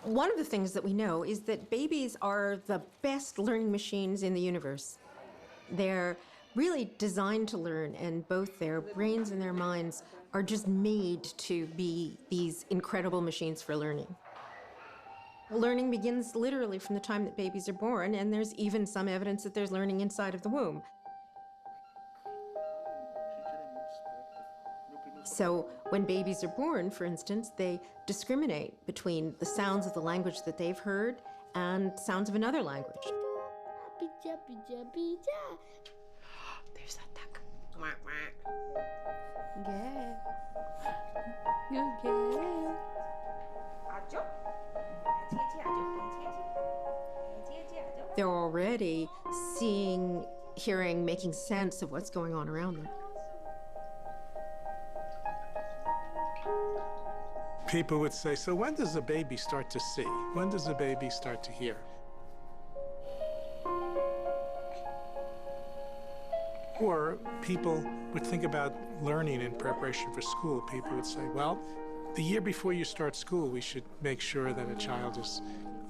One of the things that we know is that babies are the best learning machines in the universe. They're really designed to learn, and both their brains and their minds are just made to be these incredible machines for learning. Learning begins literally from the time that babies are born, and there's even some evidence that there's learning inside of the womb. So when babies are born, for instance, they discriminate between the sounds of the language that they've heard and sounds of another language. There's that duck. They're already seeing, hearing, making sense of what's going on around them. People would say, so when does a baby start to see? When does a baby start to hear? Or people would think about learning in preparation for school. People would say, well, the year before you start school, we should make sure that a child is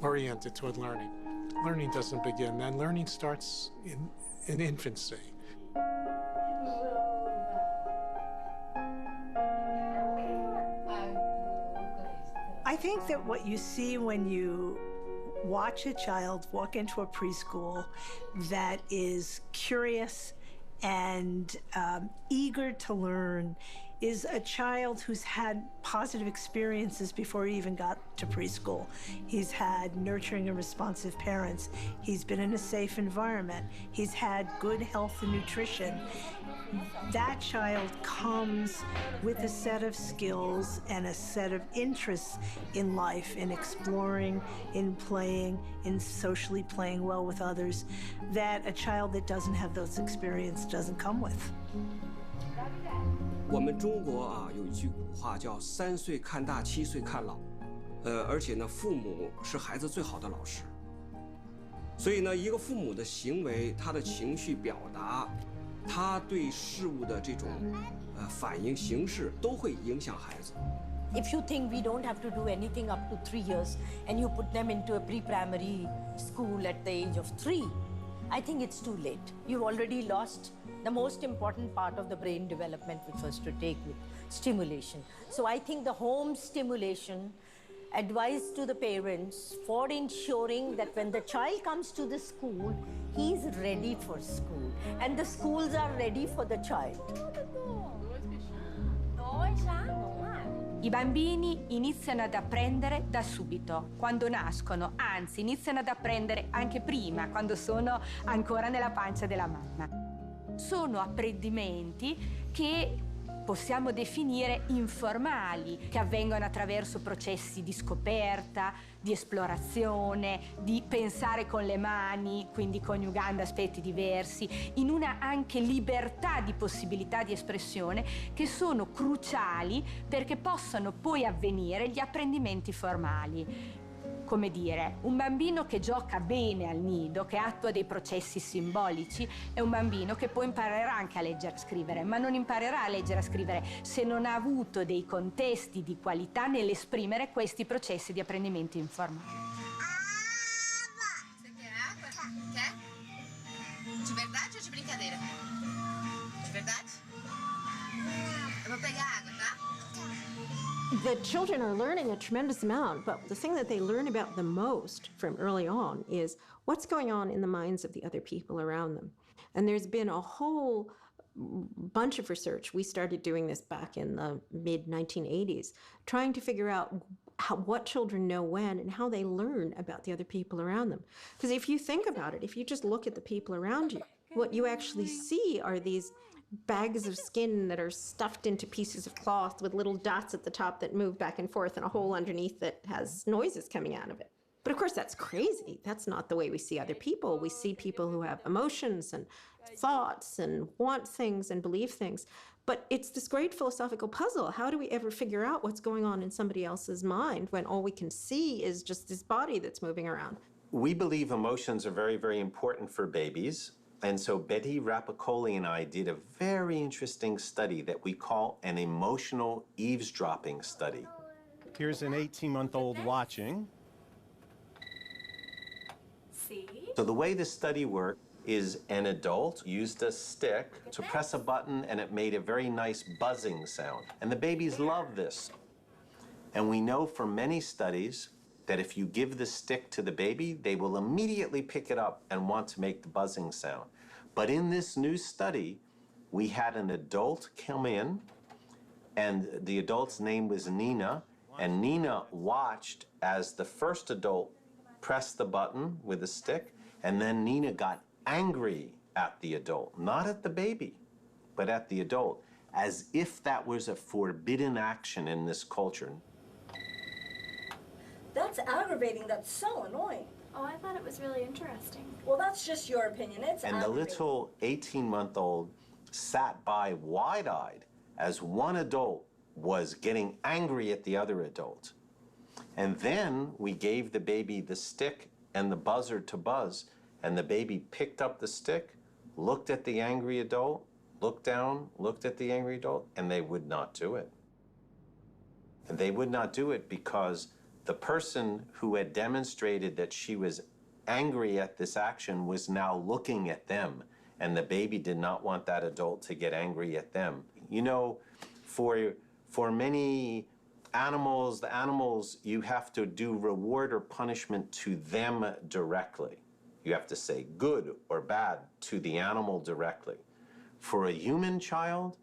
oriented toward learning. Learning doesn't begin then. Learning starts in infancy. I think that what you see when you watch a child walk into a preschool that is curious and eager to learn is a child who's had positive experiences before he even got to preschool. He's had nurturing and responsive parents. He's been in a safe environment. He's had good health and nutrition. That child comes with a set of skills and a set of interests in life, in exploring, in playing, in socially playing well with others, that a child that doesn't have those experiences doesn't come with. 我们中国啊有一句古话叫3岁看大7岁看老，而且呢父母是孩子最好的老师。所以呢一个父母的行为，他的情绪表达，他对事物的这种反应形式都会影响孩子。 If you think we don't have to do anything up to 3 years and you put them into a pre-primary school at the age of 3, I think it's too late. You've already lost the most important part of the brain development, which was to take with stimulation. So I think the home stimulation, advice to the parents for ensuring that when the child comes to the school, he's ready for school and the schools are ready for the child. I bambini iniziano ad apprendere da subito, quando nascono, anzi iniziano ad apprendere anche prima, quando sono ancora nella pancia della mamma. Sono apprendimenti che possiamo definire informali, che avvengono attraverso processi di scoperta, di esplorazione, di pensare con le mani, quindi coniugando aspetti diversi, in una anche libertà di possibilità di espressione che sono cruciali perché possano poi avvenire gli apprendimenti formali. Come dire, un bambino che gioca bene al nido, che attua dei processi simbolici, è un bambino che poi imparerà anche a leggere e scrivere, ma non imparerà a leggere e scrivere se non ha avuto dei contesti di qualità nell'esprimere questi processi di apprendimento informale. De verdade ou de brincadeira? De verdade? Eu vou pegar água, tá? The children are learning a tremendous amount, but the thing that they learn about the most from early on is what's going on in the minds of the other people around them. And there's been a whole bunch of research. We started doing this back in the mid-1980s, trying to figure out what children know when and how they learn about the other people around them. Because if you think about it, if you just look at the people around you, what you actually see are these bags of skin that are stuffed into pieces of cloth with little dots at the top that move back and forth and a hole underneath that has noises coming out of it. But of course, that's crazy. That's not the way we see other people. We see people who have emotions and thoughts and want things and believe things. But it's this great philosophical puzzle. How do we ever figure out what's going on in somebody else's mind when all we can see is just this body that's moving around? We believe emotions are very, very important for babies. And so Betty Rapopoli and I did a very interesting study that we call an emotional eavesdropping study. Here's an 18-month-old watching. So the way this study worked is an adult used a stick to press a button and it made a very nice buzzing sound. And the babies love this. And we know from many studies that if you give the stick to the baby, they will immediately pick it up and want to make the buzzing sound. But in this new study, we had an adult come in, and the adult's name was Nina, and Nina watched as the first adult pressed the button with a stick, and then Nina got angry at the adult, not at the baby, but at the adult, as if that was a forbidden action in this culture. That's aggravating. That's so annoying. Oh, I thought it was really interesting. Well, that's just your opinion. It's And the aggravating. little 18-month-old sat by wide-eyed as one adult was getting angry at the other adult. And then we gave the baby the stick and the buzzer to buzz, and the baby picked up the stick, looked at the angry adult, looked down, looked at the angry adult, and they would not do it. And they would not do it because the person who had demonstrated that she was angry at this action was now looking at them, and the baby did not want that adult to get angry at them. You know, for many animals, the animals, you have to do reward or punishment to them directly. You have to say good or bad to the animal directly. For a human child,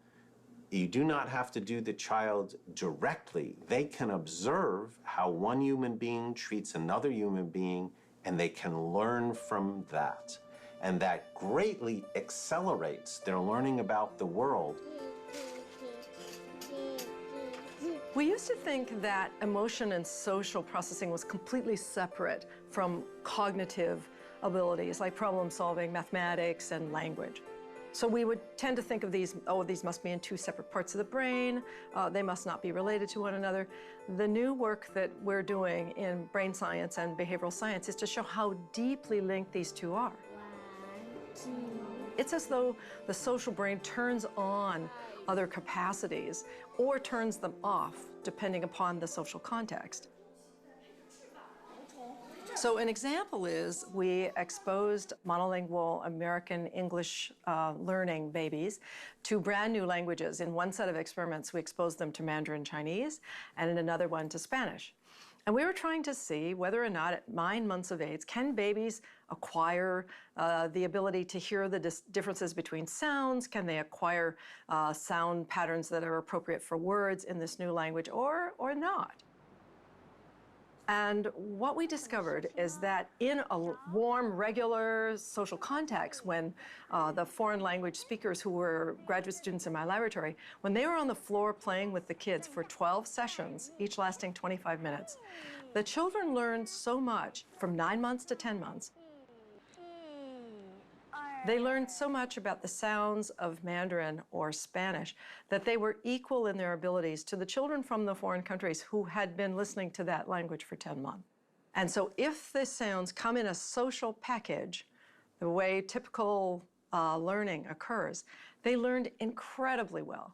you do not have to do the child directly. They can observe how one human being treats another human being, and they can learn from that. And that greatly accelerates their learning about the world. We used to think that emotion and social processing was completely separate from cognitive abilities like problem solving, mathematics, and language. So we would tend to think of these, oh, these must be in two separate parts of the brain, they must not be related to one another. The new work that we're doing in brain science and behavioral science is to show how deeply linked these two are. It's as though the social brain turns on other capacities or turns them off, depending upon the social context. So an example is we exposed monolingual American English learning babies to brand new languages. In one set of experiments, we exposed them to Mandarin Chinese, and in another one to Spanish. And we were trying to see whether or not at 9 months of age, can babies acquire the ability to hear the differences between sounds? Can they acquire sound patterns that are appropriate for words in this new language or not? And what we discovered is that in a warm, regular social context, when the foreign language speakers who were graduate students in my laboratory, when they were on the floor playing with the kids for 12 sessions, each lasting 25 minutes, the children learned so much from 9 months to 10 months. They learned so much about the sounds of Mandarin or Spanish that they were equal in their abilities to the children from the foreign countries who had been listening to that language for 10 months. And so if the sounds come in a social package, the way typical learning occurs, they learned incredibly well.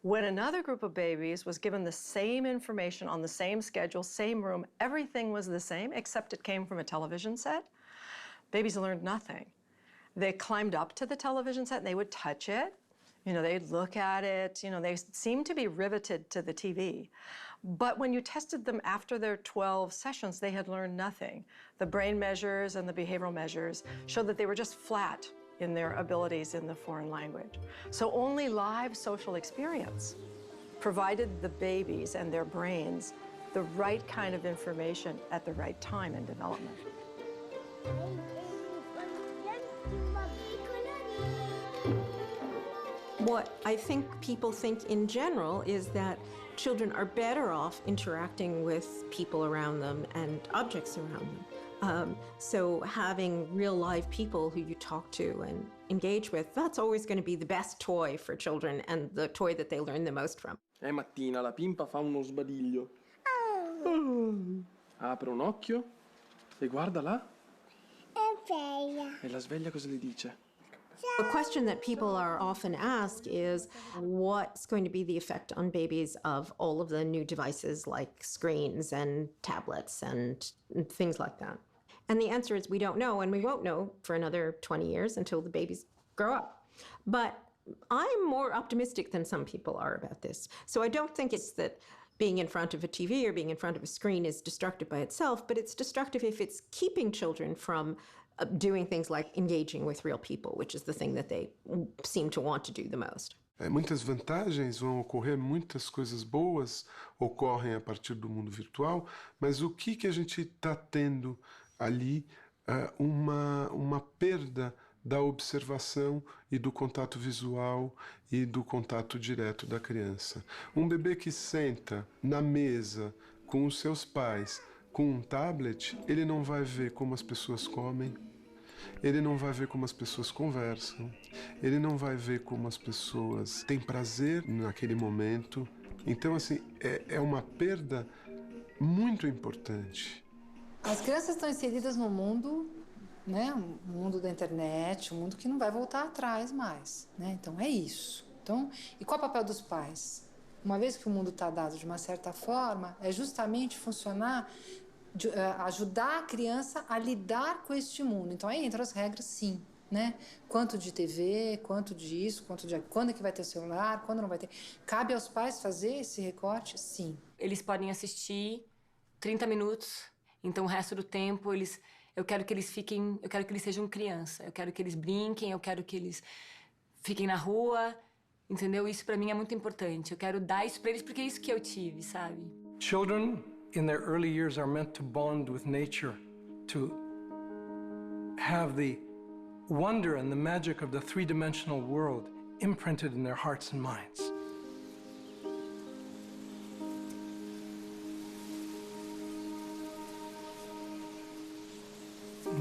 When another group of babies was given the same information on the same schedule, same room, everything was the same except it came from a television set, babies learned nothing. They climbed up to the television set and they would touch it. You know, they'd look at it. You know, they seemed to be riveted to the TV. But when you tested them after their 12 sessions, they had learned nothing. The brain measures and the behavioral measures showed that they were just flat in their abilities in the foreign language. So only live social experience provided the babies and their brains the right kind of information at the right time in development. What I think people think in general is that children are better off interacting with people around them and objects around them. So having real live people who you talk to and engage with, that's always going to be the best toy for children and the toy that they learn the most from. Mattina la pimpa fa uno sbadiglio. Apre un occhio e guarda là. E la sveglia cosa le dice? A question that people are often asked is what's going to be the effect on babies of all of the new devices like screens and tablets and things like that. And the answer is we don't know, and we won't know for another 20 years until the babies grow up. But I'm more optimistic than some people are about this. So I don't think it's that being in front of a TV or being in front of a screen is destructive by itself, but it's destructive if it's keeping children from doing things like engaging with real people, which is the thing that they seem to want to do the most. Muitas vantagens vão ocorrer, muitas coisas boas ocorrem a partir do mundo virtual, mas o que a gente está tendo ali? Uma perda da observação e do contato visual e do contato direto da criança. Um bebê que senta na mesa com os seus pais com um tablet, ele não vai ver como as pessoas comem, ele não vai ver como as pessoas conversam, ele não vai ver como as pessoas têm prazer naquele momento. Então, assim, é uma perda muito importante. As crianças estão inseridas no mundo, né, um mundo da internet, um mundo que não vai voltar atrás mais, né? Então é isso. Então, e qual é o papel dos pais? Uma vez que o mundo está dado de uma certa forma, é justamente funcionar, ajudar a criança a lidar com este mundo. Então aí entram as regras, sim, né? Quanto de TV, quanto disso, quando é que vai ter celular, quando não vai ter. Cabe aos pais fazer esse recorte, sim. Eles podem assistir 30 minutos, então o resto do tempo eu quero que eles sejam criança, eu quero que eles brinquem, eu quero que eles fiquem na rua, entendeu? Isso para mim é muito importante. Eu quero dar isso para eles porque é isso que eu tive, sabe? Children in their early years are meant to bond with nature, to have the wonder and the magic of the three-dimensional world imprinted in their hearts and minds.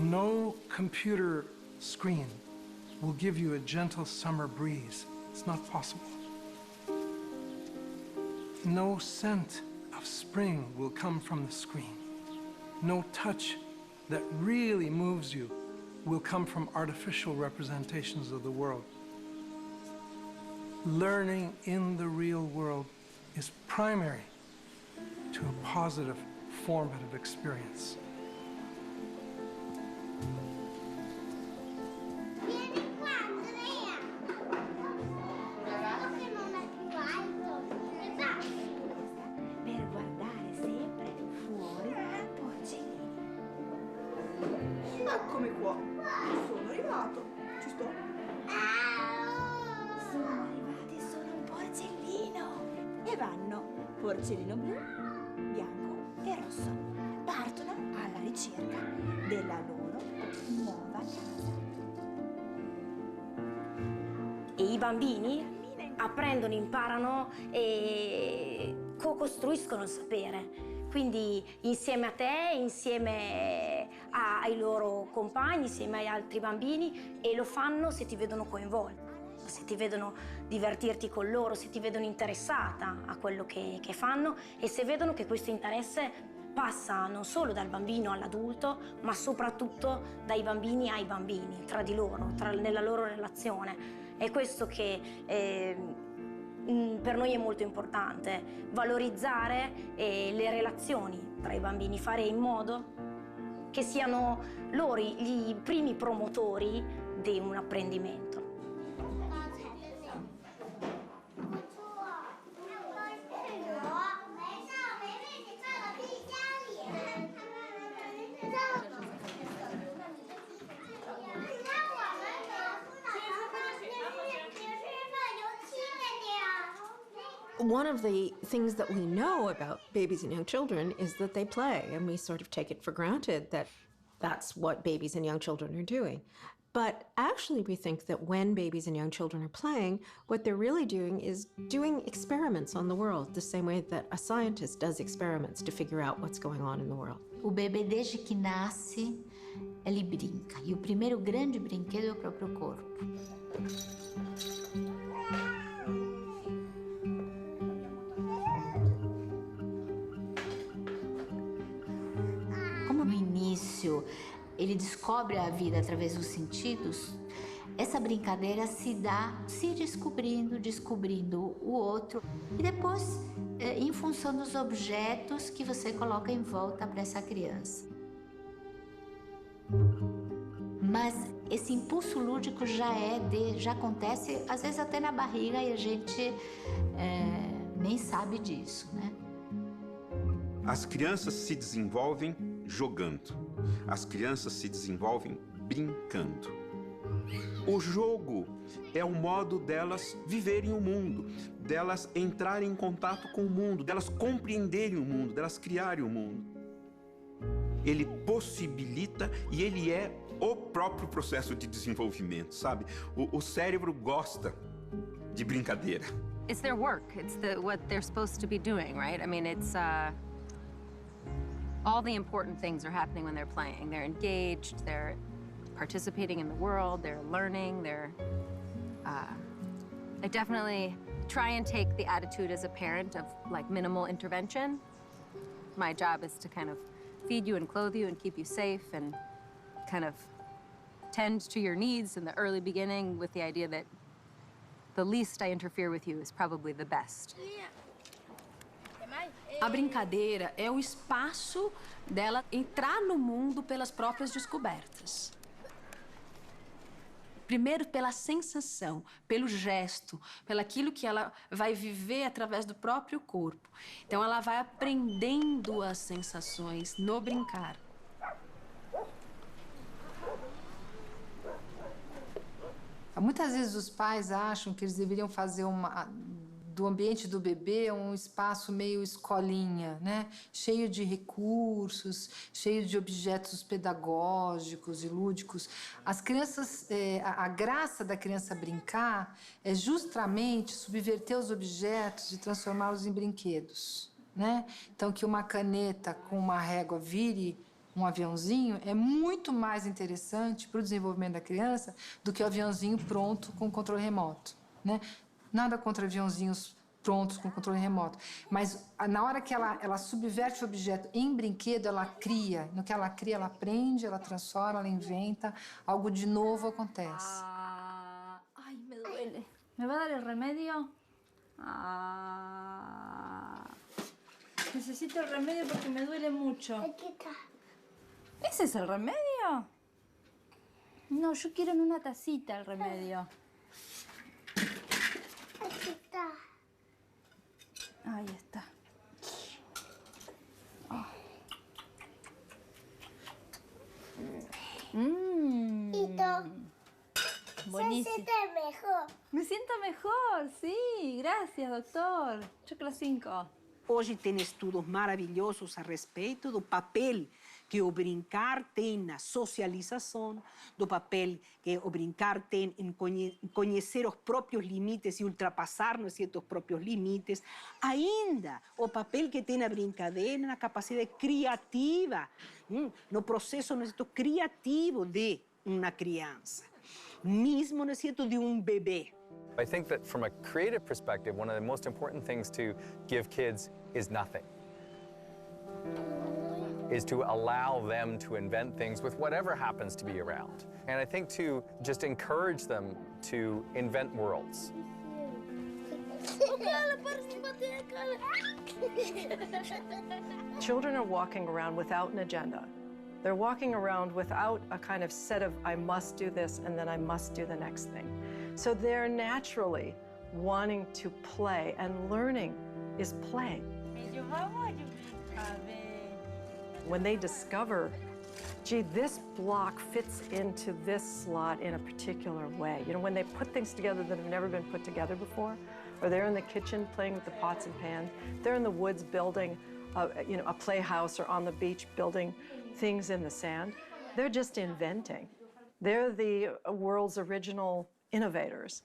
No computer screen will give you a gentle summer breeze. It's not possible. No scent of spring will come from the screen. No touch that really moves you will come from artificial representations of the world. Learning in the real world is primary to a positive, formative experience. Eccomi qua, sono arrivato, ci sto. Sono arrivati, sono un porcellino. E vanno porcellino blu, bianco e rosso. Partono alla ricerca della loro nuova casa. E i bambini apprendono, imparano e co-costruiscono il sapere. Quindi insieme a te, insieme ai loro compagni, insieme agli altri bambini, e lo fanno se ti vedono coinvolto, se ti vedono divertirti con loro, se ti vedono interessata a quello che fanno e se vedono che questo interesse passa non solo dal bambino all'adulto, ma soprattutto dai bambini ai bambini, tra di loro, nella loro relazione. È questo che per noi è molto importante, valorizzare le relazioni tra i bambini, fare in modo che siano loro i primi promotori di un apprendimento. One of the things that we know about babies and young children is that they play, and we sort of take it for granted that that's what babies and young children are doing. But actually, we think that when babies and young children are playing, what they're really doing is doing experiments on the world, the same way that a scientist does experiments to figure out what's going on in the world. O bebê, desde que nasce, ele brinca. E o primeiro grande brinquedo é o próprio corpo. Ele descobre a vida através dos sentidos, essa brincadeira se dá se descobrindo o outro e depois em função dos objetos que você coloca em volta para essa criança. Mas esse impulso lúdico já acontece, às vezes até na barriga, e a gente nem sabe disso, né? As crianças se desenvolvem jogando. As crianças se desenvolvem brincando. O jogo é o modo delas viverem o mundo, delas entrarem em contato com o mundo, delas compreenderem o mundo, delas criarem o mundo. Ele possibilita e ele é o próprio processo de desenvolvimento, sabe? O cérebro gosta de brincadeira. It's their work. It's what they're supposed to be doing, right? I mean, it's all the important things are happening when they're playing. They're engaged, they're participating in the world, they're learning, I definitely try and take the attitude as a parent of like minimal intervention. My job is to kind of feed you and clothe you and keep you safe and kind of tend to your needs in the early beginning with the idea that the least I interfere with you is probably the best. A brincadeira é o espaço dela entrar no mundo pelas próprias descobertas. Primeiro pela sensação, pelo gesto, pelaquilo que ela vai viver através do próprio corpo. Então ela vai aprendendo as sensações no brincar. Muitas vezes os pais acham que eles deveriam fazer do ambiente do bebê um espaço meio escolinha, né? Cheio de recursos, cheio de objetos pedagógicos e lúdicos. As crianças, a graça da criança brincar é justamente subverter os objetos e transformá-los em brinquedos, né? Então, que uma caneta com uma régua vire um aviãozinho é muito mais interessante para o desenvolvimento da criança do que o aviãozinho pronto com controle remoto, né? Nada contra aviãozinhos prontos com controle remoto. Mas na hora que ela subverte o objeto em brinquedo, ela cria. No que ela cria, ela aprende, ela transforma, ela inventa. Algo de novo acontece. Ay, me duele. ¿Me va a dar el remedio? Necesito el remedio porque me duele mucho. Aquí está. ¿Ese es el remedio? No, yo quiero en una tacita el remedio. Aquí está. Ahí está. Oh. Buenísimo. Se siente mejor. Me siento mejor, sí. Gracias, doctor. Choclo 5. Hoje tem estudos maravilhosos a respeito do papel que o brincar tem na socialização, do papel que o brincar tem em conhecer os próprios limites e ultrapassar, não é certo, os próprios limites. Ainda o papel que tem a brincadeira na capacidade criativa, no processo, não é certo, criativo de uma criança, mesmo, não é certo, de um bebê. I think that from a creative perspective, one of the most important things to give kids is nothing. Is to allow them to invent things with whatever happens to be around. And I think to just encourage them to invent worlds. Children are walking around without an agenda. They're walking around without a kind of set of, I must do this and then I must do the next thing. So they're naturally wanting to play, and learning is play. When they discover, gee, this block fits into this slot in a particular way. You know, when they put things together that have never been put together before, or they're in the kitchen playing with the pots and pans, they're in the woods building a playhouse, or on the beach building things in the sand, they're just inventing. They're the world's original innovators.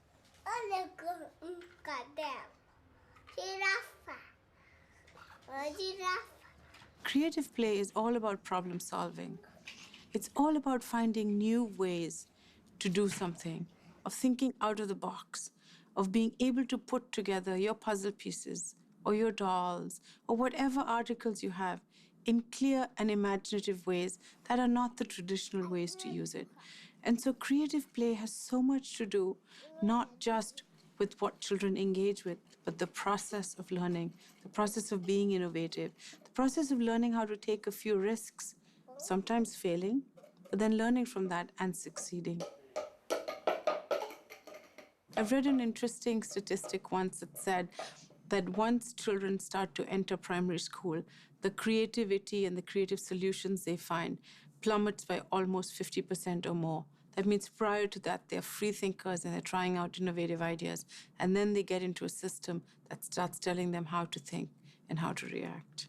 Creative play is all about problem solving. It's all about finding new ways to do something, of thinking out of the box, of being able to put together your puzzle pieces or your dolls or whatever articles you have in clear and imaginative ways that are not the traditional ways to use it. And so creative play has so much to do, not just with what children engage with, but the process of learning, the process of being innovative, the process of learning how to take a few risks, sometimes failing, then learning from that and succeeding. I've read an interesting statistic once that said that once children start to enter primary school, the creativity and the creative solutions they find plummets by almost 50% or more. That means prior to that, they're free thinkers and they're trying out innovative ideas. And then they get into a system that starts telling them how to think and how to react.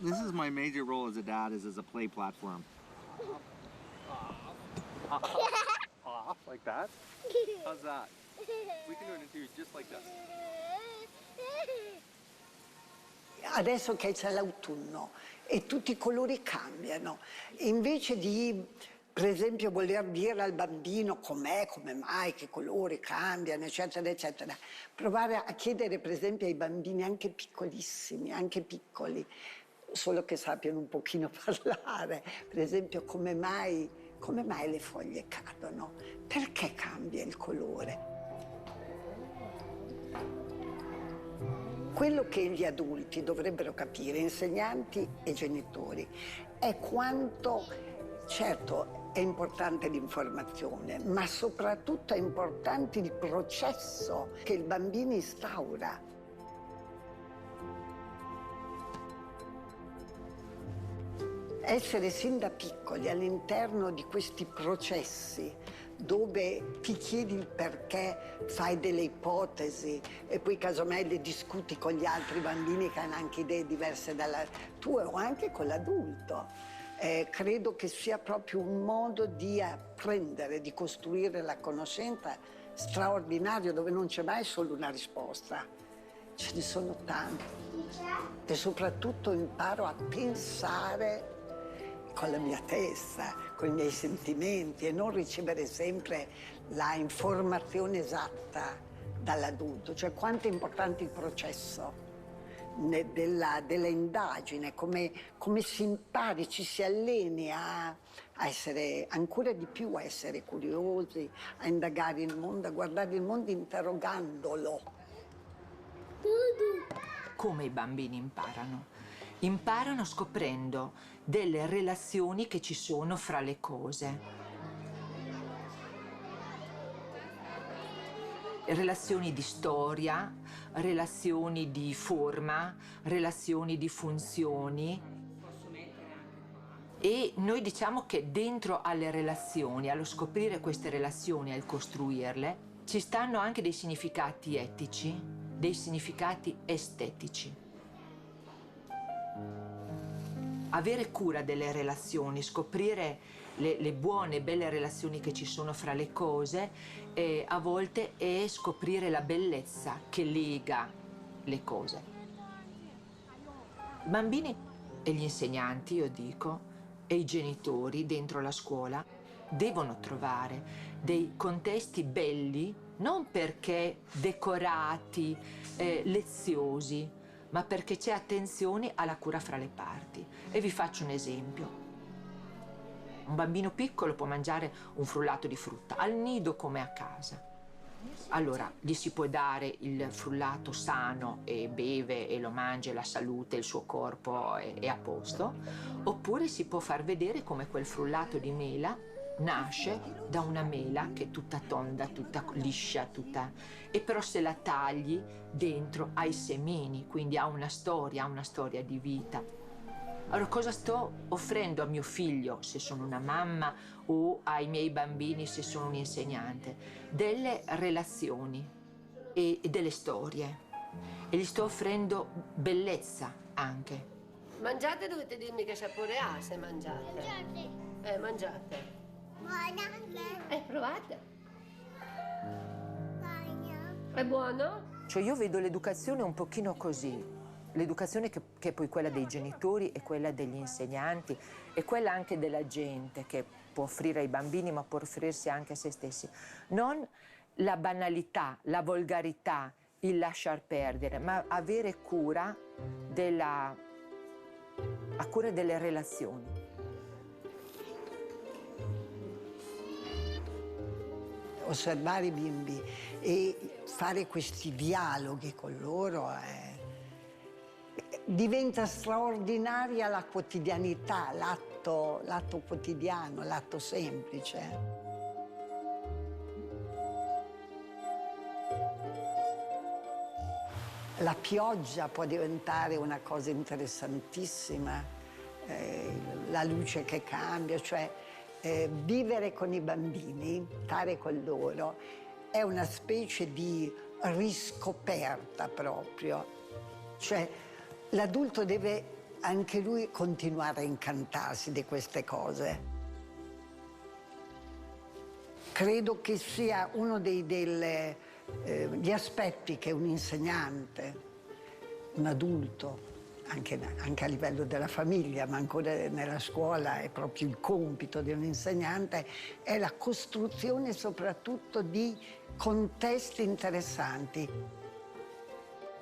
This is my major role as a dad, is as a play platform. Off, like that? How's that? We can do it in two, just like this. Adesso che c'è l'autunno e tutti i colori cambiano, invece di, per esempio, voler dire al bambino com'è, come mai, che colori cambiano, eccetera, eccetera, provare a chiedere, per esempio, ai bambini anche piccolissimi, anche piccoli, solo che sappiano un pochino parlare, per esempio, come mai le foglie cadono, perché cambia il colore. Quello che gli adulti dovrebbero capire, insegnanti e genitori, è quanto, certo, è importante l'informazione, ma soprattutto è importante il processo che il bambino instaura. Essere sin da piccoli all'interno di questi processi dove ti chiedi il perché, fai delle ipotesi e poi casomai le discuti con gli altri bambini che hanno anche idee diverse dalla tua o anche con l'adulto. Credo che sia proprio un modo di apprendere, di costruire la conoscenza straordinario dove non c'è mai solo una risposta, ce ne sono tante. E soprattutto imparo a pensare con la mia testa, con i miei sentimenti e non ricevere sempre la informazione esatta dall'adulto. Cioè quanto è importante il processo della indagine, come si impari, ci si alleni a essere ancora di più, a essere curiosi, a indagare il mondo, a guardare il mondo interrogandolo. Come i bambini imparano? Imparano scoprendo delle relazioni che ci sono fra le cose. Relazioni di storia, relazioni di forma, relazioni di funzioni. E noi diciamo che dentro alle relazioni, allo scoprire queste relazioni, al costruirle, ci stanno anche dei significati etici, dei significati estetici. Avere cura delle relazioni, scoprire le buone, belle relazioni che ci sono fra le cose, a volte è scoprire la bellezza che lega le cose. I bambini e gli insegnanti, io dico, e i genitori dentro la scuola devono trovare dei contesti belli, non perché decorati, leziosi, ma perché c'è attenzione alla cura fra le parti. E vi faccio un esempio. Un bambino piccolo può mangiare un frullato di frutta, al nido come a casa. Allora, gli si può dare il frullato sano e beve e lo mangia, la salute, il suo corpo è a posto, oppure si può far vedere come quel frullato di mela nasce da una mela che è tutta tonda, tutta liscia, e però se la tagli dentro ha i semini, quindi ha una storia di vita. Allora cosa sto offrendo a mio figlio se sono una mamma o ai miei bambini se sono un insegnante? Delle relazioni e delle storie, e gli sto offrendo bellezza anche. Mangiate, dovete dirmi che sapore ha se mangiate. Mangiate. Buona. Provate. È buono? Cioè io vedo l'educazione un pochino così, l'educazione che è poi quella dei genitori e quella degli insegnanti e quella anche della gente che può offrire ai bambini ma può offrirsi anche a se stessi. Non la banalità, la volgarità, il lasciar perdere, ma avere cura delle relazioni. Osservare i bimbi e fare questi dialoghi con loro diventa straordinaria la quotidianità, l'atto quotidiano, l'atto semplice. La pioggia può diventare una cosa interessantissima, la luce che cambia, cioè vivere con i bambini, stare con loro, è una specie di riscoperta proprio. Cioè l'adulto deve anche lui continuare a incantarsi di queste cose. Credo che sia uno gli aspetti che un insegnante, un adulto, anche a livello della famiglia, ma ancora nella scuola è proprio il compito di un insegnante, è la costruzione soprattutto di contesti interessanti,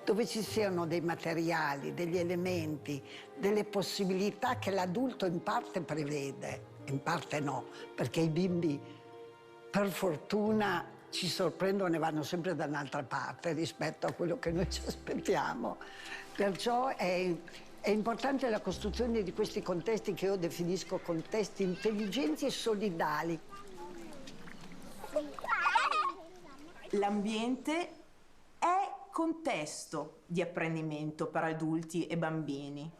dove ci siano dei materiali, degli elementi, delle possibilità che l'adulto in parte prevede, in parte no, perché i bimbi, per fortuna, ci sorprendono e vanno sempre da un'altra parte rispetto a quello che noi ci aspettiamo. Perciò è importante la costruzione di questi contesti che io definisco contesti intelligenti e solidali. L'ambiente è contesto di apprendimento per adulti e bambini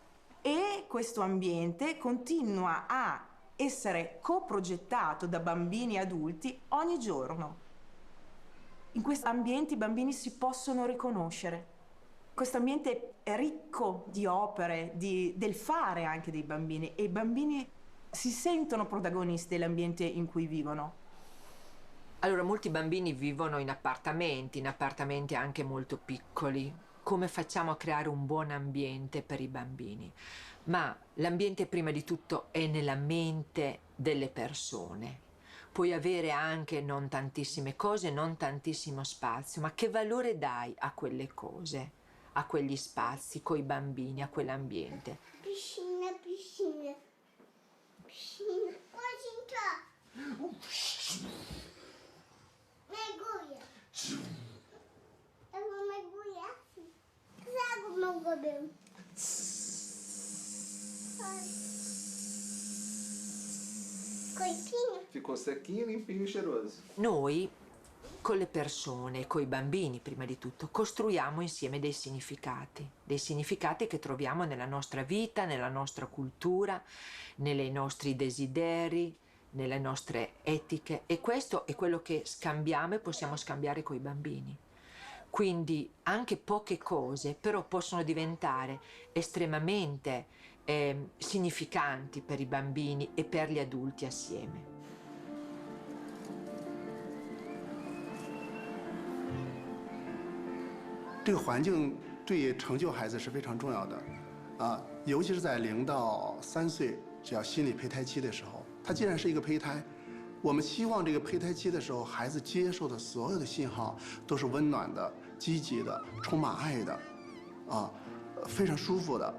e questo ambiente continua a essere coprogettato da bambini e adulti ogni giorno. In questi ambienti i bambini si possono riconoscere. Questo ambiente è ricco di opere, del fare anche dei bambini e i bambini si sentono protagonisti dell'ambiente in cui vivono. Allora, molti bambini vivono in appartamenti anche molto piccoli. Come facciamo a creare un buon ambiente per i bambini? Ma l'ambiente prima di tutto è nella mente delle persone. Puoi avere anche non tantissime cose, non tantissimo spazio, ma che valore dai a quelle cose, a quegli spazi, coi bambini, a quell'ambiente? Piscina, piscina, piscina. Pode entrar. Mergulha. Eu vou mergulhar assim. Traga o meu cabelo. Ficou sequinho, limpinho e cheiroso. Noi, con le persone, coi bambini prima di tutto, costruiamo insieme dei significati che troviamo nella nostra vita, nella nostra cultura, nei nostri desideri, nelle nostre etiche, e questo è quello che scambiamo e possiamo scambiare coi bambini. Quindi anche poche cose però possono diventare estremamente significanti per i bambini e per gli adulti assieme. 这个环境对成就孩子是非常重要的，尤其是在0到3岁，只要心理胚胎期的时候，它既然是一个胚胎，我们希望这个胚胎期的时候，孩子接受的所有的信号都是温暖的、积极的、充满爱的，非常舒服的。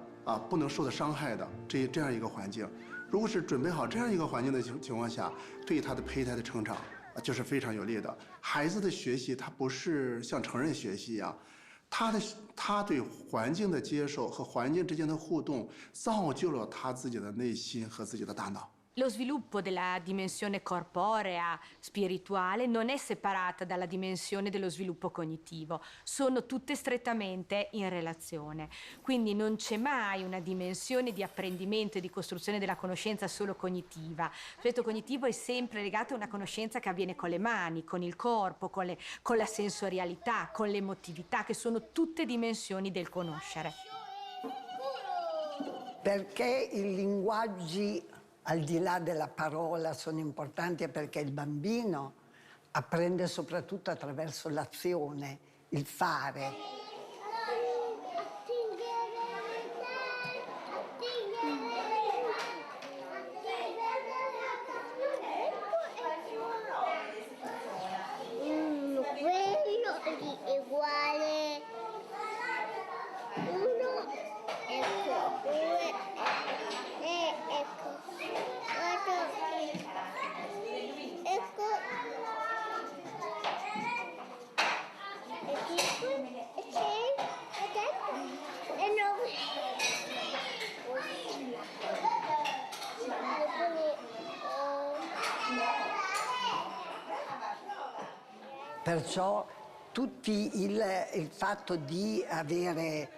不能受到伤害的这样一个环境，如果是准备好这样一个环境的情况下，对他的胚胎的成长就是非常有利的。孩子的学习，他不是像成人学习一样，他对环境的接受和环境之间的互动，造就了他自己的内心和自己的大脑。 Lo sviluppo della dimensione corporea, spirituale, non è separata dalla dimensione dello sviluppo cognitivo, sono tutte strettamente in relazione. Quindi non c'è mai una dimensione di apprendimento e di costruzione della conoscenza solo cognitiva. L'aspetto cognitivo è sempre legato a una conoscenza che avviene con le mani, con il corpo, con la sensorialità, con l'emotività, che sono tutte dimensioni del conoscere. Perché i linguaggi al di là della parola sono importanti perché il bambino apprende soprattutto attraverso l'azione, il fare. Quello è uguale. 1, ecco, 2, ecco. Ecco. Perciò il fatto di avere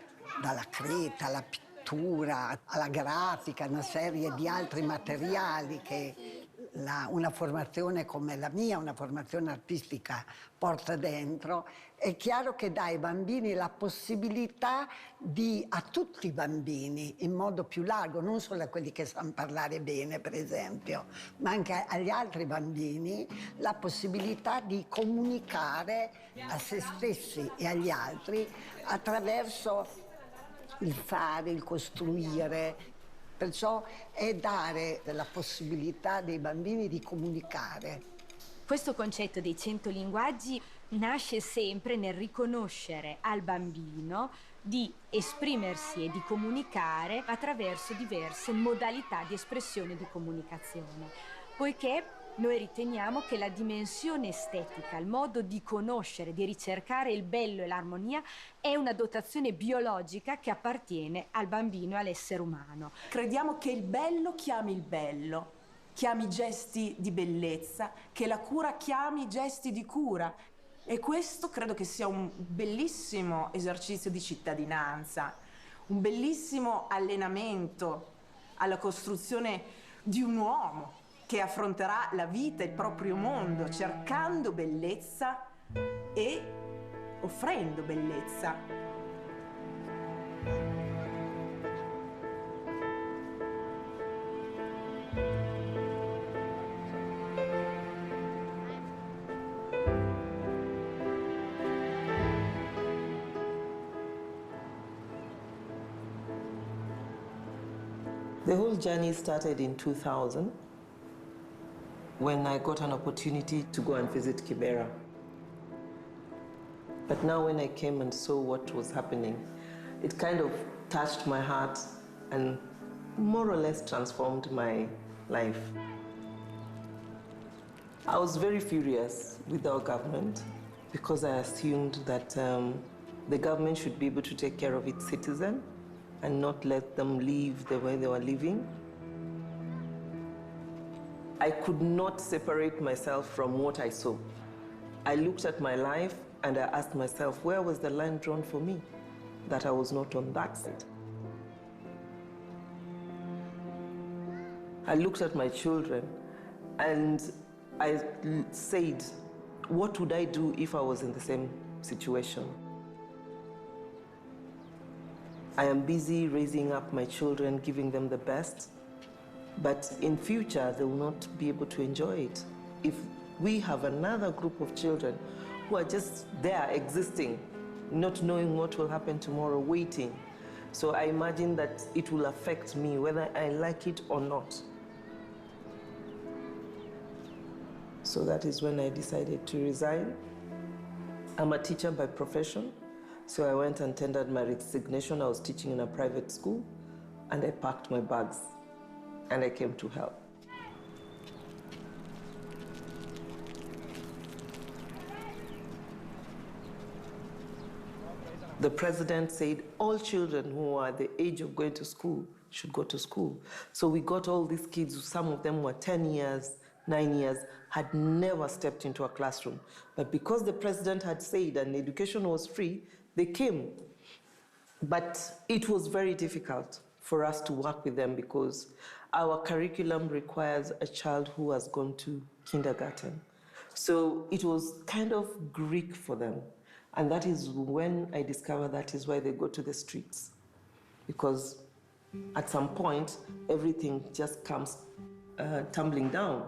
dalla creta alla pittura, alla grafica, una serie di altri materiali che una formazione come la mia, una formazione artistica, porta dentro, è chiaro che dà ai bambini la possibilità a tutti i bambini, in modo più largo, non solo a quelli che sanno parlare bene, per esempio, ma anche agli altri bambini, la possibilità di comunicare a se stessi e agli altri attraverso il fare, il costruire. Perciò è dare la possibilità dei bambini di comunicare. Questo concetto dei 100 linguaggi nasce sempre nel riconoscere al bambino di esprimersi e di comunicare attraverso diverse modalità di espressione e di comunicazione, poiché noi riteniamo che la dimensione estetica, il modo di conoscere, di ricercare il bello e l'armonia è una dotazione biologica che appartiene al bambino e all'essere umano. Crediamo che il bello chiami il bello, chiami gesti di bellezza, che la cura chiami gesti di cura. E questo credo che sia un bellissimo esercizio di cittadinanza, un bellissimo allenamento alla costruzione di un uomo che affronterà la vita, il proprio mondo, cercando bellezza e offrendo bellezza. The whole journey started in 2000 when I got an opportunity to go and visit Kibera. But now when I came and saw what was happening, it kind of touched my heart and more or less transformed my life. I was very furious with our government because I assumed that the government should be able to take care of its citizens and not let them live the way they were living. I could not separate myself from what I saw. I looked at my life and I asked myself, where was the line drawn for me that I was not on that side? I looked at my children and I said, what would I do if I was in the same situation? I am busy raising up my children, giving them the best, but in future they will not be able to enjoy it. If we have another group of children who are just there existing, not knowing what will happen tomorrow, waiting. So I imagine that it will affect me whether I like it or not. So that is when I decided to resign. I'm a teacher by profession. So I went and tendered my resignation. I was teaching in a private school, and I packed my bags, and I came to help. The president said all children who are the age of going to school should go to school. So we got all these kids, some of them were 10 years, 9 years, had never stepped into a classroom. But because the president had said and education was free, they came. But it was very difficult for us to work with them because our curriculum requires a child who has gone to kindergarten. So it was kind of Greek for them. And that is when I discovered that is why they go to the streets. Because at some point, everything just comes tumbling down.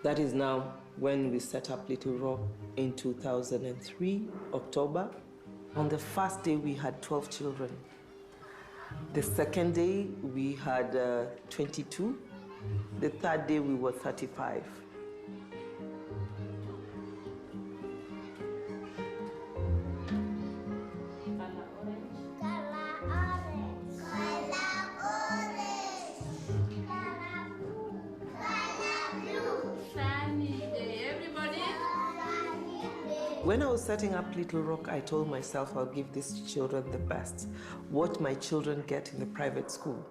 That is now when we set up Little Rock in 2003, October. On the first day, we had 12 children. The second day, we had 22. The third day, we were 35. When I was setting up Little Rock, I told myself I'll give these children the best. What my children get in the private school.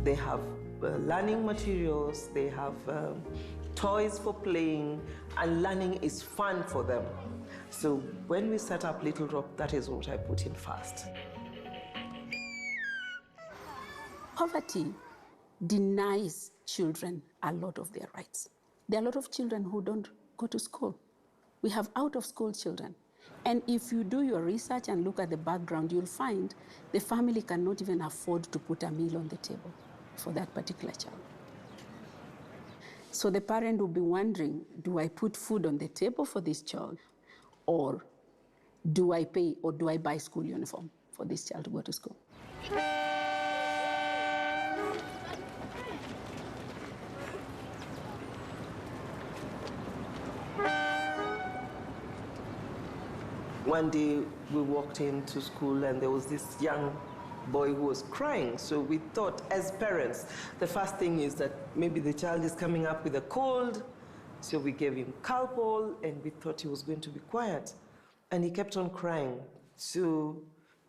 They have learning materials, they have toys for playing, and learning is fun for them. So when we set up Little Rock, that is what I put in first. Poverty denies children a lot of their rights. There are a lot of children who don't go to school. We have out-of-school children. And if you do your research and look at the background, you'll find the family cannot even afford to put a meal on the table for that particular child. So the parent will be wondering, do I put food on the table for this child? Or do I pay or do I buy school uniform for this child to go to school? One day we walked into school and there was this young boy who was crying. So we thought, as parents, the first thing is that maybe the child is coming up with a cold. So we gave him Calpol and we thought he was going to be quiet. And he kept on crying. So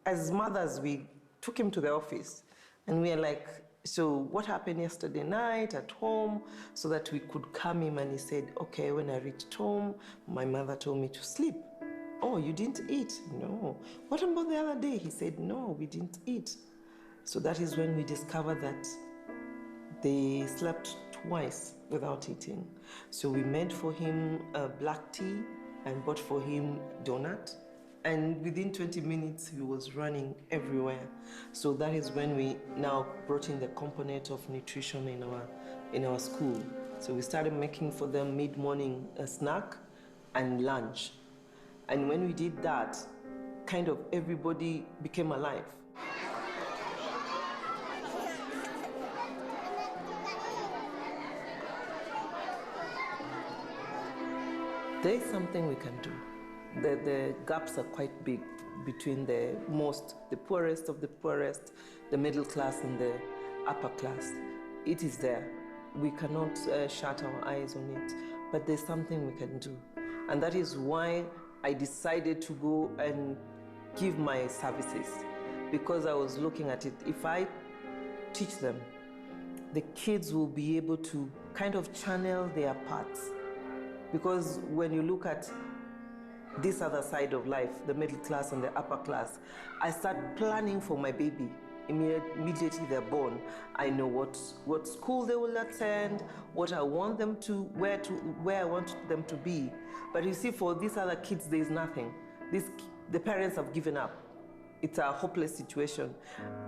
as mothers, we took him to the office and we are like, so what happened yesterday night at home, so that we could calm him. And he said, okay, when I reached home, my mother told me to sleep. Oh, you didn't eat? No. What about the other day? He said, no, we didn't eat. So that is when we discovered that they slept twice without eating. So we made for him a black tea and bought for him donut. And within 20 minutes, he was running everywhere. So that is when we now brought in the component of nutrition in our school. So we started making for them mid-morning a snack and lunch. And when we did that, kind of everybody became alive. There is something we can do. The gaps are quite big between the poorest of the poorest, the middle class and the upper class. It is there. We cannot shut our eyes on it, but there's something we can do. And that is why I decided to go and give my services, because I was looking at it. If I teach them, the kids will be able to kind of channel their paths. Because when you look at this other side of life, the middle class and the upper class, I start planning for my baby. Immediately they're born, I know what school they will attend, what I want them to, where I want them to be. But you see, for these other kids, there's nothing. The parents have given up. It's a hopeless situation.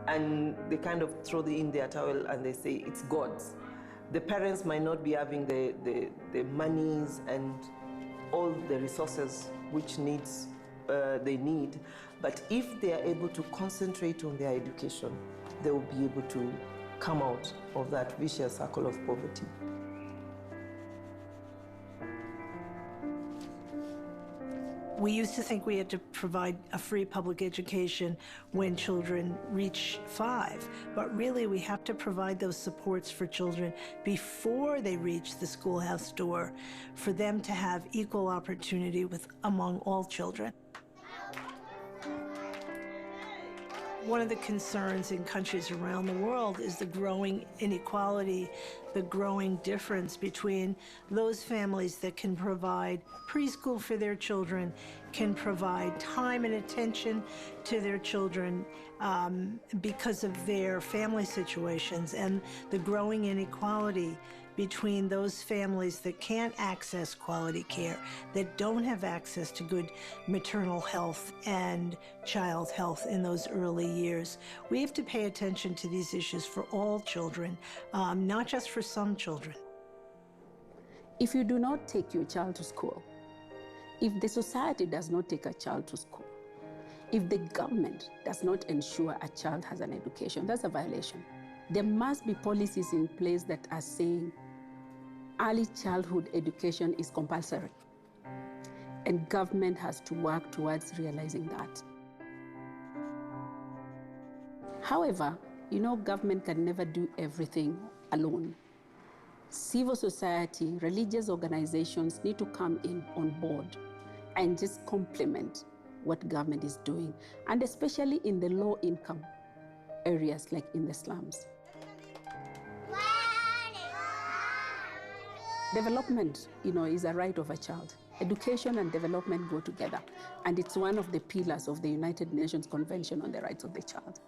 And they kind of throw in their towel and they say, it's God's. The parents might not be having the monies and all the resources which they need, but if they are able to concentrate on their education, they will be able to come out of that vicious circle of poverty. We used to think we had to provide a free public education when children reach 5, but really we have to provide those supports for children before they reach the schoolhouse door, for them to have equal opportunity among all children. One of the concerns in countries around the world is the growing inequality, the growing difference between those families that can provide preschool for their children, can provide time and attention to their children because of their family situations, and the growing inequality between those families that can't access quality care, that don't have access to good maternal health and child health in those early years. We have to pay attention to these issues for all children, not just for some children. If you do not take your child to school, if the society does not take a child to school, if the government does not ensure a child has an education, that's a violation. There must be policies in place that are saying early childhood education is compulsory, and government has to work towards realizing that. However, you know, government can never do everything alone. Civil society, religious organizations need to come in on board and just complement what government is doing, and especially in the low-income areas like in the slums. Development, is a right of a child. Education and development go together, and it's one of the pillars of the United Nations Convention on the Rights of the Child.